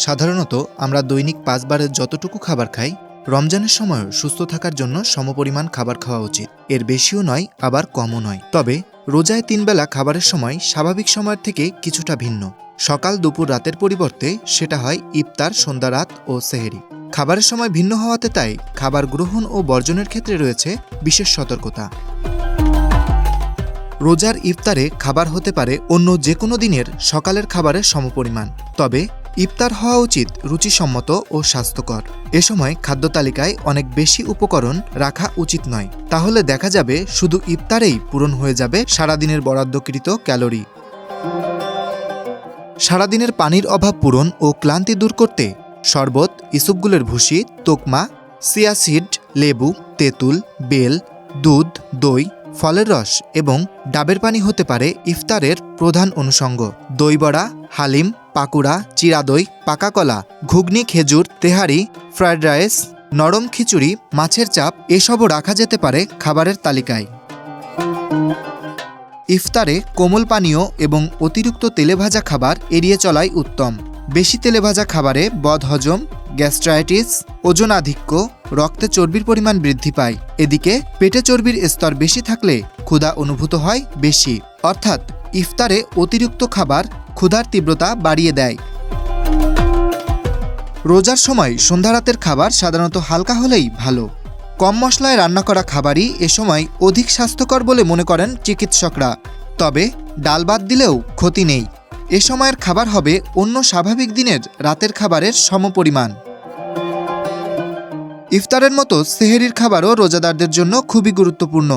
সাধারণত আমরা দৈনিক ৫ বারের যতটুকু খাবার খাই, রমজানের সময়ও সুস্থ থাকার জন্য সমপরিমাণ খাবার খাওয়া উচিত। এর বেশিও নয়, আবার কমও নয়। তবে রোজায় ৩ বেলা খাবারের সময় স্বাভাবিক সময়ের থেকে কিছুটা ভিন্ন। সকাল, দুপুর, রাতের পরিবর্তে সেটা হয় ইফতার, সন্ধ্যা, রাত ও সেহরি। খাবারের সময় ভিন্ন হওয়াতে তাই খাবার গ্রহণ ও বর্জনের ক্ষেত্রে রয়েছে বিশেষ সতর্কতা। রোজার ইফতারে খাবার হতে পারে অন্য যে কোনো দিনের সকালের খাবারের সমপরিমাণ। তবে ইফতার হওয়া উচিত রুচিসম্মত ও স্বাস্থ্যকর। এ সময় খাদ্য তালিকায় অনেক বেশি উপকরণ রাখা উচিত নয়। তাহলে দেখা যাবে শুধু ইফতারেই পূরণ হয়ে যাবে সারাদিনের বরাদ্দকৃত ক্যালোরি। সারাদিনের পানির অভাব পূরণ ও ক্লান্তি দূর করতে শরবত, ইসবগুলের ভুসি, তোকমা, চিয়া সিড, লেবু, তেঁতুল, বেল, দুধ, দই, ফলের রস এবং ডাবের পানি হতে পারে ইফতারের প্রধান অনুষঙ্গ। দই বড়া, হালিম, পাকুড়া, চিরা দই, পাকা কলা, ঘুগনি, খেজুর, তেহারি, ফ্রায়েড রাইস, নরম খিচুড়ি, মাছের চাপ এসবও রাখা যেতে পারে খাবারের তালিকায়। ইফতারে কোমল পানীয় এবং অতিরিক্ত তেলেভাজা খাবার এড়িয়ে চলাই উত্তম। বেশি তেলেভাজা খাবারে বদহজম, গ্যাস্ট্রাইটিস, ওজনাধিক্য, রক্তে চর্বির পরিমাণ বৃদ্ধি পায়। এদিকে পেটে চর্বির স্তর বেশি থাকলে ক্ষুধা অনুভূত হয় বেশি। অর্থাৎ ইফতারে অতিরিক্ত খাবার ক্ষুধার তীব্রতা বাড়িয়ে দেয়। রোজার সময় সন্ধ্যা রাতের খাবার সাধারণত হালকা হলেই ভালো। কম মশলায় রান্না করা খাবারই এ সময় অধিক স্বাস্থ্যকর বলে মনে করেন চিকিৎসকরা। তবে ডাল বাদ দিলেও ক্ষতি নেই। এ সময়ের খাবার হবে অন্য স্বাভাবিক দিনের রাতের খাবারের সমপরিমাণ। ইফতারের মতো সেহরির খাবারও রোজাদারদের জন্য খুবই গুরুত্বপূর্ণ।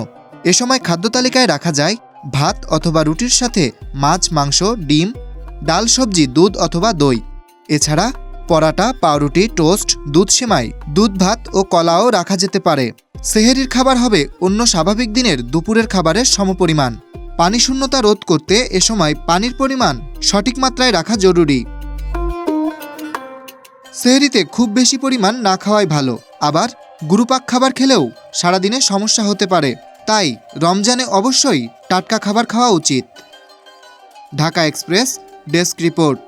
এ সময় খাদ্য তালিকায় রাখা যায় ভাত অথবা রুটির সাথে মাছ, মাংস, ডিম, ডাল, সবজি, দুধ অথবা দই। এছাড়া পরাটা, পাউরুটি, টোস্ট, দুধ সেমাই, দুধ ভাত ও কলাও রাখা যেতে পারে। সেহরির খাবার হবে অন্য স্বাভাবিক দিনের দুপুরের খাবারের সমপরিমাণ। পানি শূন্যতা রোধ করতে এ সময় পানির পরিমাণ সঠিক মাত্রায় রাখা জরুরি। সেহরিতে খুব বেশি পরিমাণ না খাওয়াই ভালো। আবার গুরুপাক খাবার খেলেও সারাদিনে সমস্যা হতে পারে। তাই রমজানে অবশ্যই টাটকা খাবার খাওয়া উচিত। Dhaka express desk report.